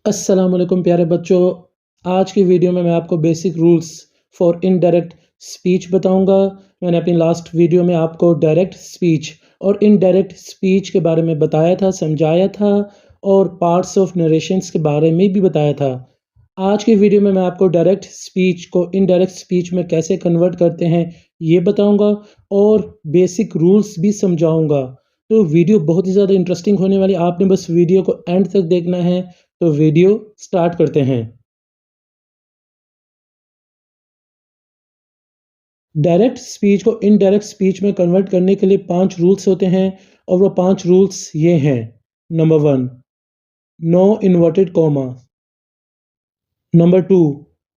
अस्सलाम वालेकुम प्यारे बच्चों। आज की वीडियो में मैं आपको basic rules for indirect speech बताऊंगा। मैंने अपनी लास्ट वीडियो में आपको डायरेक्ट स्पीच और इनडायरेक्ट स्पीच के बारे में बताया था, समझाया था और पार्ट्स ऑफ नरेशंस के बारे में भी बताया था। आज की वीडियो में मैं आपको डायरेक्ट स्पीच को इनडायरेक्ट स्पीच में कैसे कन्वर्ट करते हैं ये बताऊंगा और बेसिक रूल्स भी समझाऊंगा। तो वीडियो बहुत ही ज़्यादा इंटरेस्टिंग होने वाली, आपने बस वीडियो को एंड तक देखना है। तो वीडियो स्टार्ट करते हैं। डायरेक्ट स्पीच को इनडायरेक्ट स्पीच में कन्वर्ट करने के लिए 5 रूल्स होते हैं और वो 5 रूल्स ये हैं। Number 1, no inverted comma. Number 2,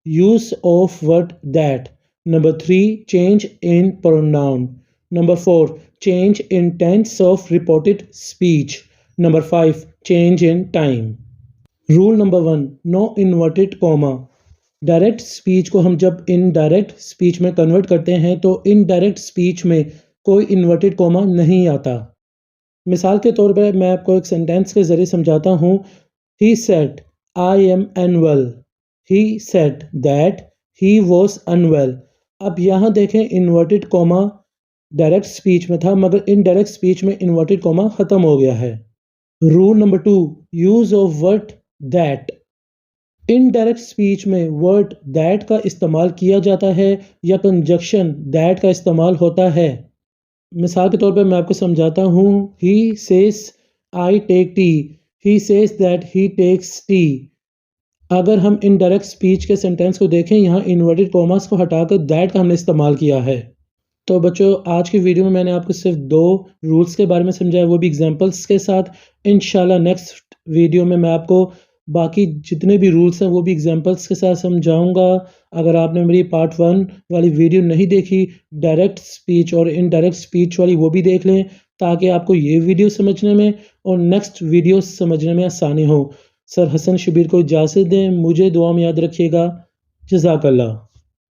use of word that. Number 3, change in pronoun. Number 4, change in tense of reported speech. Number 5, change in time. Rule number 1, no inverted comma. Direct speech को हम जब indirect speech में convert करते हैं तो indirect speech में कोई inverted comma नहीं आता। मिसाल के तौर पर मैं आपको एक सेंटेंस के ज़रिए समझाता हूँ। He said I am unwell. He said that he was unwell. अब यहाँ देखें, इन्वर्टेड कॉमा डायरेक्ट स्पीच में था मगर इनडायरेक्ट स्पीच में इन्वर्टेड कॉमा ख़त्म हो गया है। Rule number 2, use of word that. Indirect speech में वर्ड दैट का इस्तेमाल किया जाता है या कंजक्शन दैट का इस्तेमाल होता है। मिसाल के तौर पर मैं आपको समझाता हूँ। He says I take tea. He says that he takes tea. अगर हम इनडायरेक्ट स्पीच के सेंटेंस को देखें, यहाँ इन्वर्टेड कॉमास को हटाकर दैट का हमने इस्तेमाल किया है। तो बच्चों, आज की वीडियो में मैंने आपको सिर्फ 2 रूल्स के बारे में समझाया, वो भी एग्जांपल्स के साथ। इंशाल्लाह नेक्स्ट वीडियो में मैं आपको बाकी जितने भी रूल्स हैं वो भी एग्जांपल्स के साथ समझाऊंगा। अगर आपने मेरी पार्ट 1 वाली वीडियो नहीं देखी, डायरेक्ट स्पीच और इनडायरेक्ट स्पीच वाली, वो भी देख लें ताकि आपको ये वीडियो समझने में और नेक्स्ट वीडियो समझने में आसानी हो। सर हसन शबीर को इजाज़त दें, मुझे दुआ में याद रखिएगा। जज़ाकल्लाह।